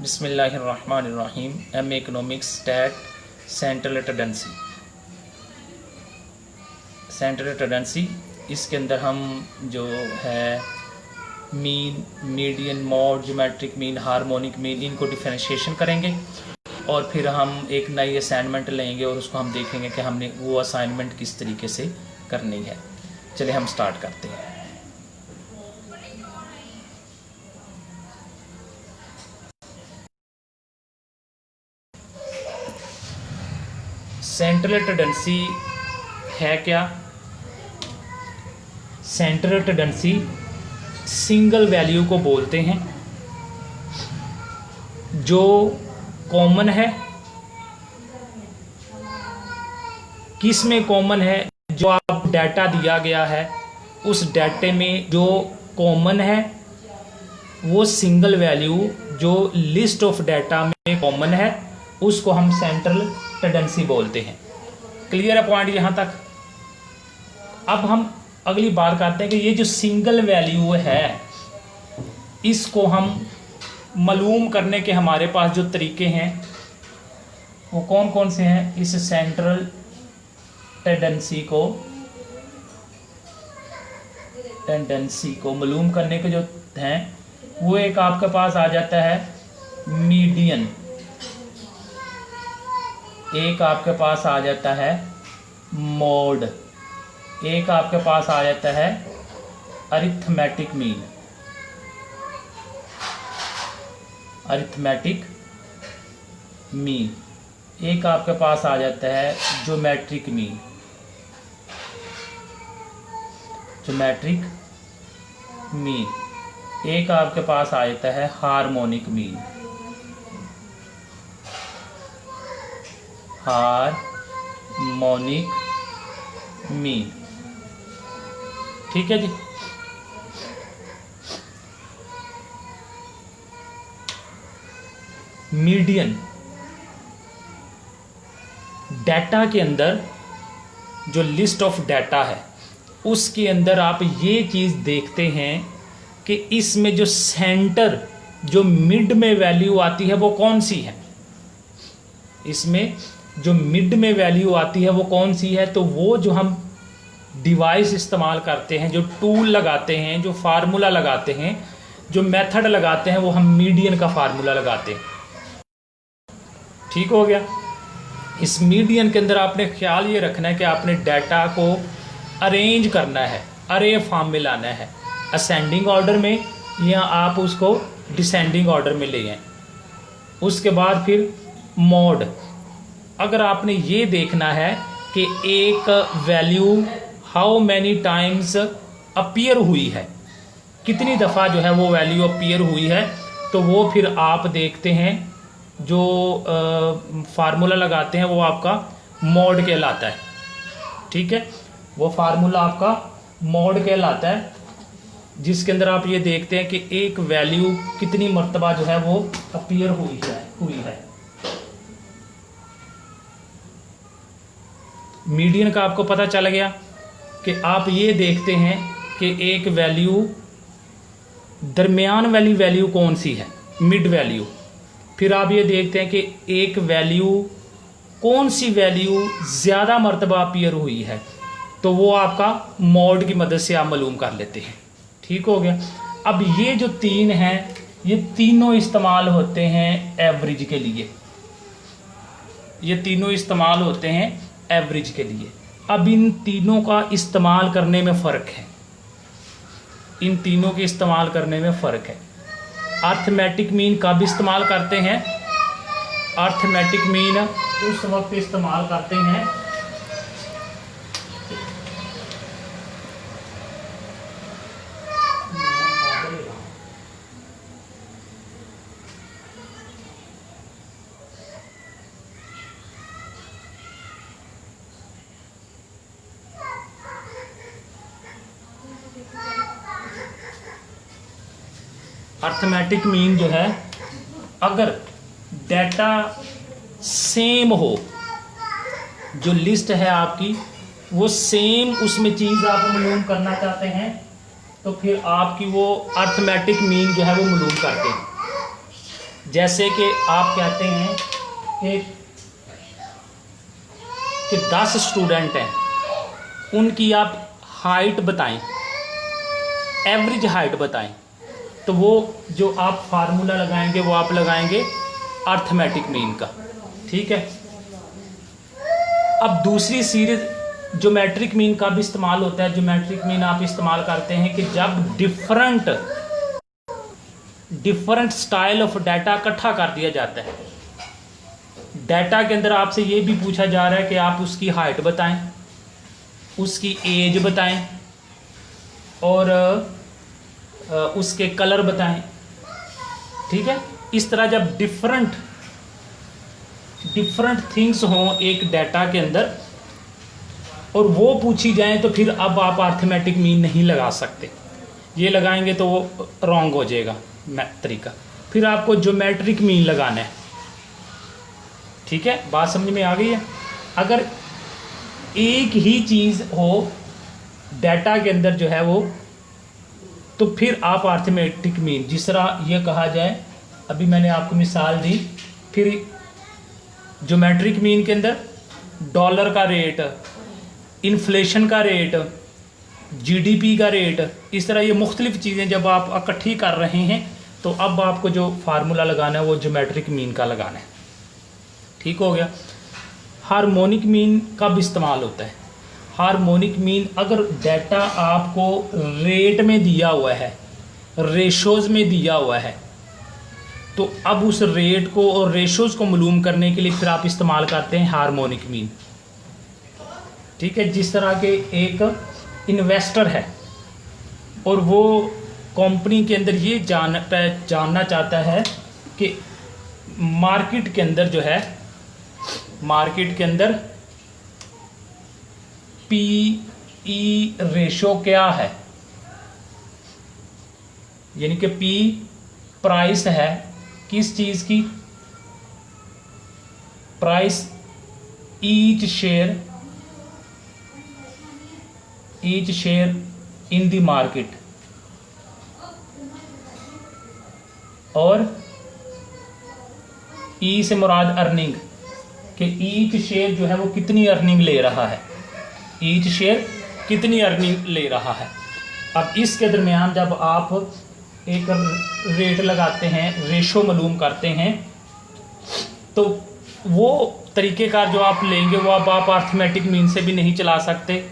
बिस्मिल्लाहिर्रहमानिर्रहीम। M economics stat central tendency इसके अंदर हम जो है mean, median, mode, geometric mean, harmonic mean, इनको डिफरेंशिएशन करेंगे और फिर हम एक नई असाइनमेंट लेंगे और उसको हम देखेंगे कि हमने वो असाइनमेंट किस तरीके से करनी है। चलिए हम स्टार्ट करते हैं। सेंट्रल टेंडेंसी है क्या? सेंट्रल टेंडेंसी सिंगल वैल्यू को बोलते हैं जो कॉमन है। किस में कॉमन है? जो आप डाटा दिया गया है उस डाटे में जो कॉमन है वो सिंगल वैल्यू जो लिस्ट ऑफ डाटा में कॉमन है उसको हम सेंट्रल टेंडेंसी बोलते हैं। क्लियर है पॉइंट यहाँ तक? अब हम अगली बात करते हैं कि ये जो सिंगल वैल्यू है इसको हम मालूम करने के हमारे पास जो तरीके हैं वो कौन कौन से हैं। इस सेंट्रल टेंडेंसी को मालूम करने के जो हैं वो एक आपके पास आ जाता है मीडियन, एक आपके पास आ जाता है मोड, एक आपके पास आ जाता है अरिथमेटिक मीन, एक आपके पास आ जाता है ज्योमेट्रिक मीन, एक आपके पास आ जाता है हार्मोनिक मीन, ठीक है जी। मीडियन डाटा के अंदर जो लिस्ट ऑफ डाटा है उसके अंदर आप ये चीज देखते हैं कि इसमें जो सेंटर जो मिड में वैल्यू आती है वो कौन सी है। इसमें जो मिड में वैल्यू आती है वो कौन सी है? तो वो जो हम डिवाइस इस्तेमाल करते हैं, जो टूल लगाते हैं, जो फार्मूला लगाते हैं, जो मेथड लगाते हैं वो हम मीडियन का फार्मूला लगाते हैं। ठीक हो गया। इस मीडियन के अंदर आपने ख्याल ये रखना है कि आपने डाटा को अरेंज करना है, अरे फॉर्म में लाना है, असेंडिंग ऑर्डर में या आप उसको डिसेंडिंग ऑर्डर में ले आए। उसके बाद फिर मोड, अगर आपने ये देखना है कि एक value how many times appear हुई है, कितनी दफ़ा जो है वो वैल्यू अपीयर हुई है, तो वो फिर आप देखते हैं जो फार्मूला लगाते हैं वो आपका मोड कहलाता है। ठीक है, वो फार्मूला आपका मोड कहलाता है जिसके अंदर आप ये देखते हैं कि एक वैल्यू कितनी मर्तबा जो है वो अपीयर हुई है। मीडियन का आपको पता चल गया कि आप ये देखते हैं कि एक वैल्यू दरमियान वाली वैल्यू कौन सी है, मिड वैल्यू। फिर आप ये देखते हैं कि एक वैल्यू कौन सी वैल्यू ज़्यादा मर्तबा अपीयर हुई है, तो वो आपका मोड की मदद से आप मालूम कर लेते हैं। ठीक हो गया। अब ये जो तीन हैं ये तीनों इस्तेमाल होते हैं एवरेज के लिए, ये तीनों इस्तेमाल होते हैं एवरेज के लिए। अब इन तीनों का इस्तेमाल करने में फ़र्क है, इन तीनों के इस्तेमाल करने में फ़र्क है। अरिथमेटिक मीन कब इस्तेमाल करते हैं? अरिथमेटिक मीन उस वक्त इस्तेमाल करते हैं अरिथमेटिक मीन जो है अगर डाटा सेम हो, जो लिस्ट है आपकी वो सेम उसमें चीज़ आप मालूम करना चाहते हैं तो फिर आपकी वो अरिथमेटिक मीन जो है वो मालूम करते हैं। जैसे कि आप कहते हैं कि 10 स्टूडेंट हैं, उनकी आप हाइट बताएं, एवरेज हाइट बताएं, तो वो जो आप फार्मूला लगाएंगे वो आप लगाएंगे अर्थमेटिक मीन का। ठीक है। अब दूसरी सीरीज ज्योमेट्रिक मीन का भी इस्तेमाल होता है। ज्योमेट्रिक मीन आप इस्तेमाल करते हैं कि जब डिफरेंट स्टाइल ऑफ डाटा इकट्ठा कर दिया जाता है। डाटा के अंदर आपसे ये भी पूछा जा रहा है कि आप उसकी हाइट बताएं, उसकी एज बताएं और उसके कलर बताएं। ठीक है। इस तरह जब डिफरेंट थिंग्स हों एक डाटा के अंदर और वो पूछी जाए, तो फिर अब आप अर्थमेटिक मीन नहीं लगा सकते। ये लगाएंगे तो वो रॉन्ग हो जाएगा तरीका। फिर आपको ज्योमेट्रिक मीन लगाना है। ठीक है, बात समझ में आ गई है। अगर एक ही चीज़ हो डाटा के अंदर जो है वो, तो फिर आप अर्थमेटिक मीन, जिस तरह ये कहा जाए, अभी मैंने आपको मिसाल दी, फिर ज्योमेट्रिक मीन के अंदर डॉलर का रेट, इन्फ्लेशन का रेट, जीडीपी का रेट, इस तरह ये मुख्तलिफ चीज़ें जब आप इकट्ठी कर रहे हैं, तो अब आपको जो फार्मूला लगाना है वो ज्योमेट्रिक मीन का लगाना है। ठीक हो गया। हार्मोनिक मीन का भी इस्तेमाल होता है। हार्मोनिक मीन, अगर डाटा आपको रेट में दिया हुआ है, रेशोज़ में दिया हुआ है, तो अब उस रेट को और रेशोज़ को मालूम करने के लिए फिर आप इस्तेमाल करते हैं हार्मोनिक मीन। ठीक है। जिस तरह के एक इन्वेस्टर है और वो कंपनी के अंदर ये जानना चाहता है कि मार्केट के अंदर जो है, मार्केट के अंदर पी/ई रेशो क्या है, यानी कि पी प्राइस है किस चीज़ की, price each share in the market, और ई से मुराद अर्निंग, कि ईच शेयर जो है वो कितनी अर्निंग ले रहा है, ईच शेयर कितनी अर्निंग ले रहा है। अब इसके दरमियान जब आप एक रेट लगाते हैं, रेशो मालूम करते हैं, तो वो तरीक़ेकार जो आप लेंगे वो अब आप अर्थमेटिक मीन से भी नहीं चला सकते,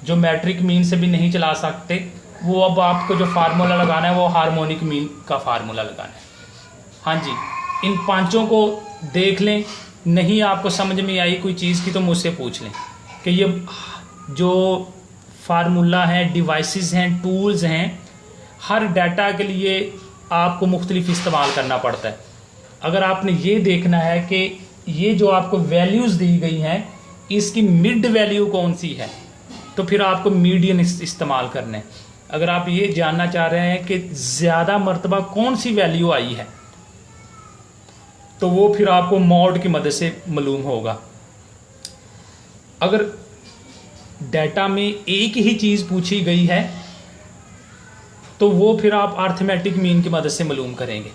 ज्योमेट्रिक मीन से भी नहीं चला सकते। वो अब आपको जो फार्मूला लगाना है वो हार्मोनिक मीन का फार्मूला लगाना है। हाँ जी, इन पांचों को देख लें। नहीं आपको समझ में आई कोई चीज़ की तो मुझसे पूछ लें कि ये जो फार्मूला है, डिवाइसेस हैं, टूल्स हैं, हर डाटा के लिए आपको मुख्तलिफ इस्तेमाल करना पड़ता है। अगर आपने ये देखना है कि ये जो आपको वैल्यूज़ दी गई हैं इसकी मिड वैल्यू कौन सी है, तो फिर आपको मीडियन इस्तेमाल करना है। अगर आप ये जानना चाह रहे हैं कि ज़्यादा मर्तबा कौन सी वैल्यू आई है, तो वो फिर आपको मॉड की मदद से मालूम होगा। अगर डाटा में एक ही चीज़ पूछी गई है तो वो फिर आप अर्थमेटिक मीन की मदद से मालूम करेंगे।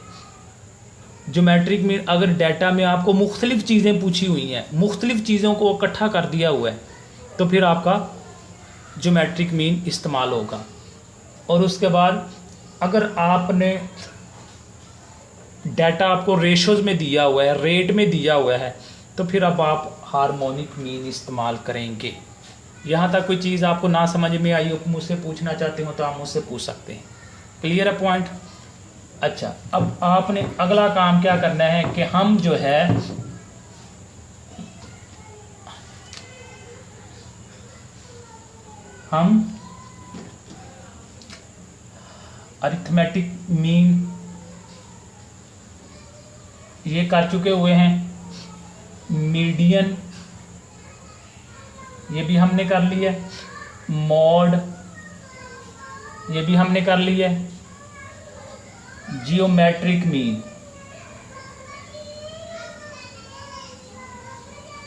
ज्योमेट्रिक मीन, अगर डाटा में आपको मुख्तलिफ चीज़ें पूछी हुई हैं, मुख्तलिफ चीज़ों को इकट्ठा कर दिया हुआ है, तो फिर आपका ज्योमेट्रिक मीन इस्तेमाल होगा। और उसके बाद अगर आपने डाटा आपको रेशोज़ में दिया हुआ है, रेट में दिया हुआ है, तो फिर अब आप हार्मोनिक मीन इस्तेमाल करेंगे। यहाँ तक कोई चीज़ आपको ना समझ में आई हो, मुझसे पूछना चाहते हो तो आप मुझसे पूछ सकते हैं। क्लियर है पॉइंट? अच्छा, अब आपने अगला काम क्या करना है कि हम जो है हम अरिथमेटिक मीन ये कर चुके हुए हैं, मीडियन ये भी हमने कर लिया, मॉड ये भी हमने कर लिया, जियोमेट्रिक मीन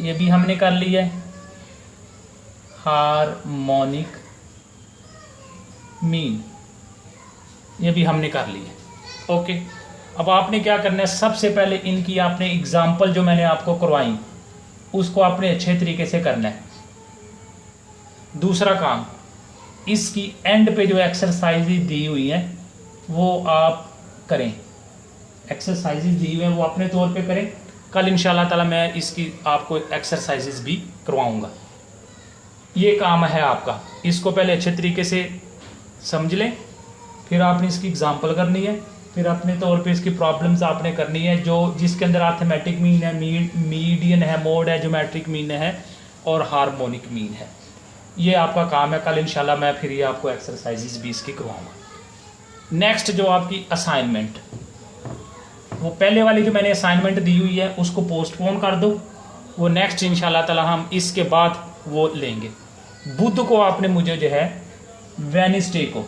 ये भी हमने कर लिया, हार्मोनिक मीन ये भी हमने कर लिया। ओके, अब आपने क्या करना है, सबसे पहले इनकी आपने एग्जाम्पल जो मैंने आपको करवाई उसको आपने अच्छे तरीके से करना है। दूसरा काम, इसकी एंड पे जो एक्सरसाइजेज दी हुई हैं वो आप करें, एक्सरसाइजेज दी हुई हैं वो अपने तौर पे करें। कल इंशाल्लाह ताला मैं इसकी आपको एक्सरसाइजेज भी करवाऊंगा। ये काम है आपका, इसको पहले अच्छे तरीके से समझ लें, फिर आपने इसकी एग्जांपल करनी है, फिर अपने तौर पे इसकी प्रॉब्लम्स आपने करनी है, जो जिसके अंदर अर्थमेटिक मीन है, मीडियन है, मोड है, ज्योमेट्रिक मीन है और हार्मोनिक मीन है। ये आपका काम है। कल इंशाल्लाह मैं फिर ये आपको एक्सरसाइजेज भी इसकी करवाऊंगा। नेक्स्ट जो आपकी असाइनमेंट, वो पहले वाली जो मैंने असाइनमेंट दी हुई है उसको पोस्टपोन कर दो, वो नेक्स्ट इंशाल्लाह ताला हम इसके बाद वो लेंगे। बुध को आपने मुझे जो है वेडनेसडे को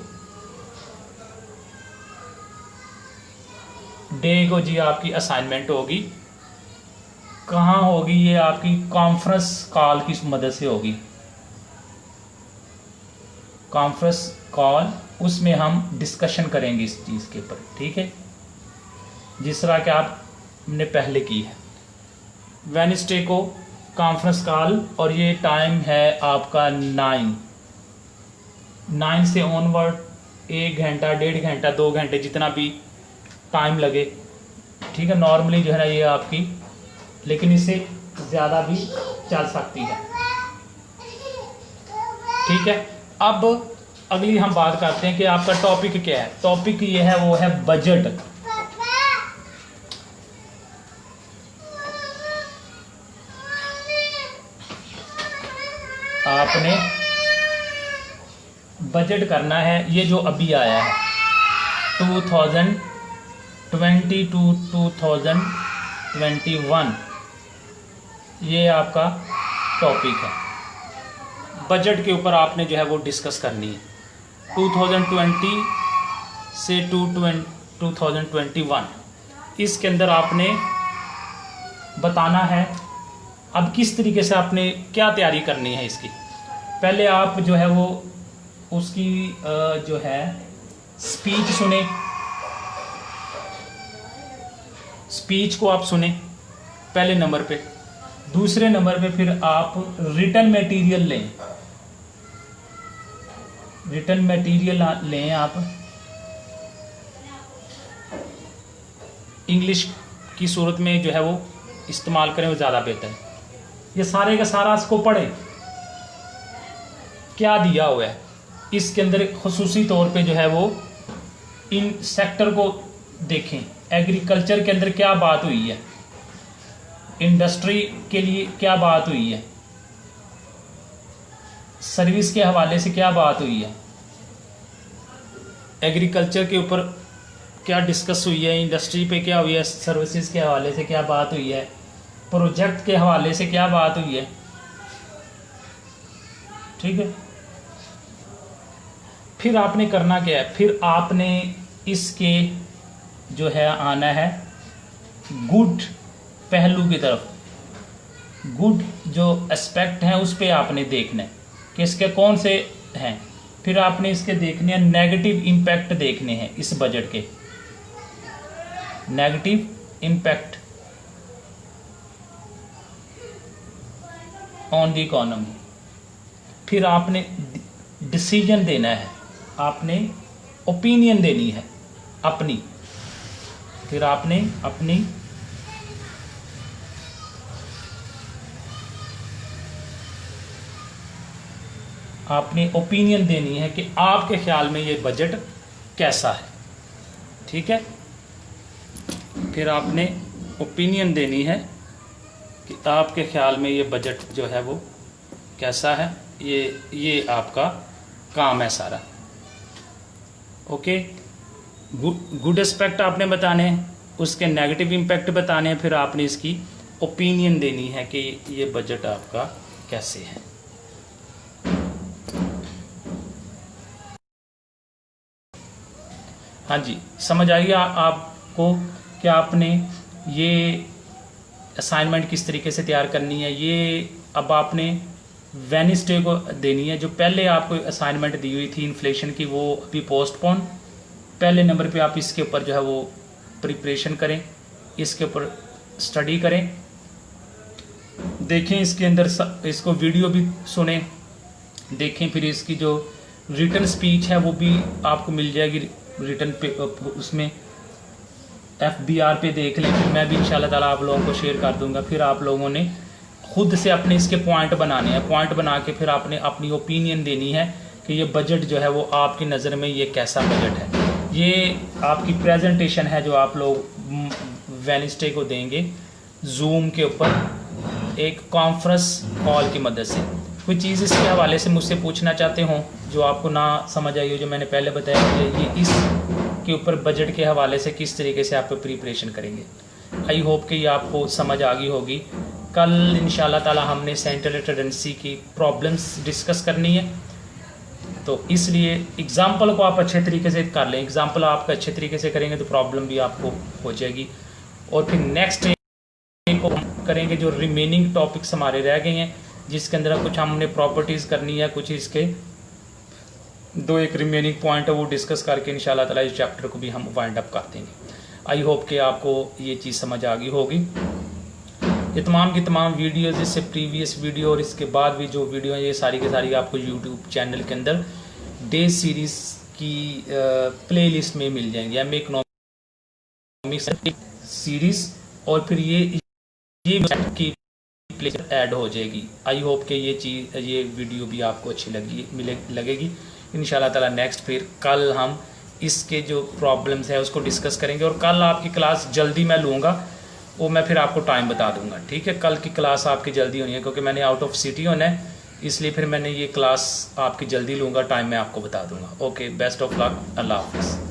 डे को जी आपकी असाइनमेंट होगी। कहाँ होगी ये? आपकी कॉन्फ्रेंस कॉल की मदद से होगी। कॉन्फ्रेंस कॉल, उसमें हम डिस्कशन करेंगे इस चीज़ के ऊपर, ठीक है, जिस तरह कि आपने पहले की है। वेडनेसडे को कॉन्फ्रेंस कॉल, और ये टाइम है आपका 9 से ऑनवर्ड, 1 घंटा, 1.5 घंटा, 2 घंटे, जितना भी टाइम लगे, ठीक है। नॉर्मली जो है ना ये आपकी, लेकिन इससे ज़्यादा भी चल सकती है, ठीक है। अब अगली हम बात करते हैं कि आपका टॉपिक क्या है। टॉपिक ये है, वो है बजट। आपने बजट करना है, ये जो अभी आया है 2020 टू 2021, ये आपका टॉपिक है। बजट के ऊपर आपने जो है वो डिस्कस करनी है 2020 से 2021। इसके अंदर आपने बताना है अब किस तरीके से आपने क्या तैयारी करनी है इसकी। पहले आप जो है वो उसकी जो है स्पीच सुने, स्पीच को आप सुने पहले नंबर पे। दूसरे नंबर पे फिर आप रिटन मटेरियल लें, रिटन मटेरियल लें आप। इंग्लिश की सूरत में जो है वो इस्तेमाल करें, वो ज़्यादा बेहतर है। ये सारे का सारा इसको पढ़ें, क्या दिया हुआ है इसके अंदर। खुसूसी तौर पे जो है वो इन सेक्टर को देखें। एग्रीकल्चर के अंदर क्या बात हुई है, इंडस्ट्री के लिए क्या बात हुई है, सर्विस के हवाले से क्या बात हुई है, एग्रीकल्चर के ऊपर क्या डिस्कस हुई है, इंडस्ट्री पे क्या हुई है, सर्विसेज के हवाले से क्या बात हुई है, प्रोजेक्ट के हवाले से क्या बात हुई है, ठीक है। फिर आपने करना क्या है, फिर आपने इसके जो है आना है गुड पहलू की तरफ। गुड जो एस्पेक्ट हैं उस पे आपने देखना है कि इसके कौन से हैं। फिर आपने इसके देखने हैं नेगेटिव इम्पैक्ट देखने हैं इस बजट के, negative impact on the economy. फिर आपने डिसीजन देना है, आपने ओपिनियन देनी है अपनी। फिर आपने अपनी ओपिनियन देनी है कि आपके ख्याल में ये बजट कैसा है, ठीक है। फिर आपने ओपिनियन देनी है कि आपके ख्याल में ये बजट जो है वो कैसा है। ये आपका काम है सारा, ओके। गुड एस्पेक्ट आपने बताने हैं, उसके नेगेटिव इम्पैक्ट बताने हैं, फिर आपने इसकी ओपिनियन देनी है कि ये बजट आपका कैसे है। हाँ जी, समझ आई आपको कि आपने ये असाइनमेंट किस तरीके से तैयार करनी है। ये अब आपने वेडनेसडे को देनी है। जो पहले आपको असाइनमेंट दी हुई थी इन्फ्लेशन की, वो अभी पोस्टपोन। पहले नंबर पे आप इसके ऊपर जो है वो प्रिपरेशन करें, इसके ऊपर स्टडी करें, देखें इसके अंदर इसको वीडियो भी सुने, देखें, फिर इसकी जो रिटन स्पीच है वो भी आपको मिल जाएगी रिटन पे, उसमें FBR पे देख लें। फिर मैं भी इंशाल्लाह ताला आप लोगों को शेयर कर दूंगा। फिर आप लोगों ने खुद से अपने इसके पॉइंट बनाने हैं, पॉइंट बना के फिर आपने अपनी ओपिनियन देनी है कि ये बजट जो है वो आपकी नज़र में ये कैसा बजट है। ये आपकी प्रेजेंटेशन है जो आप लोग वेडनेसडे को देंगे जूम के ऊपर एक कॉन्फ्रेंस कॉल की मदद से। कोई चीज़ इसके हवाले से मुझसे पूछना चाहते हों जो आपको ना समझ आई हो, जो मैंने पहले बताया कि ये इस के ऊपर बजट के हवाले से किस तरीके से आप प्रिपरेशन करेंगे, आई होप कि ये आपको समझ आ गई होगी। कल इंशाल्लाह ताला हमने सेंट्रल अटेंडेंसी की प्रॉब्लम्स डिस्कस करनी है, तो इसलिए एग्ज़ाम्पल को आप अच्छे तरीके से कर लें। एग्ज़ाम्पल आप अच्छे तरीके से करेंगे तो प्रॉब्लम भी आपको हो जाएगी। और फिर नेक्स्ट को करेंगे जो रिमेनिंग टॉपिक्स हमारे रह गए हैं, जिसके अंदर कुछ हमने प्रॉपर्टीज़ करनी है, कुछ इसके दो एक रिमेनिंग पॉइंट है वो डिस्कस करके इंशाल्लाह ताला इस चैप्टर को भी हम वाइंड अप कर देंगे। आई होप कि आपको ये चीज़ समझ आ गई होगी। ये तमाम की तमाम वीडियोज़, इससे प्रीवियस वीडियो और इसके बाद भी जो वीडियो है, ये सारी की सारी आपको यूट्यूब चैनल के अंदर डे सीरीज़ की प्ले लिस्ट में मिल जाएंगी। एम इकोनॉमिक्स सीरीज़ और फिर ये की प्ले ऐड हो जाएगी। आई होप कि ये वीडियो भी आपको अच्छी लगेगी इंशाल्लाह ताला। नेक्स्ट फिर कल हम इसके जो प्रॉब्लम्स है उसको डिस्कस करेंगे। और कल आपकी क्लास जल्दी मैं लूँगा, वो मैं फिर आपको टाइम बता दूंगा, ठीक है। कल की क्लास आपकी जल्दी होनी है क्योंकि मैंने आउट ऑफ सिटी होना है, इसलिए फिर मैंने ये क्लास आपकी जल्दी लूँगा, टाइम मैं आपको बता दूंगा। ओके, बेस्ट ऑफ लक, अल्लाह हाफिज़।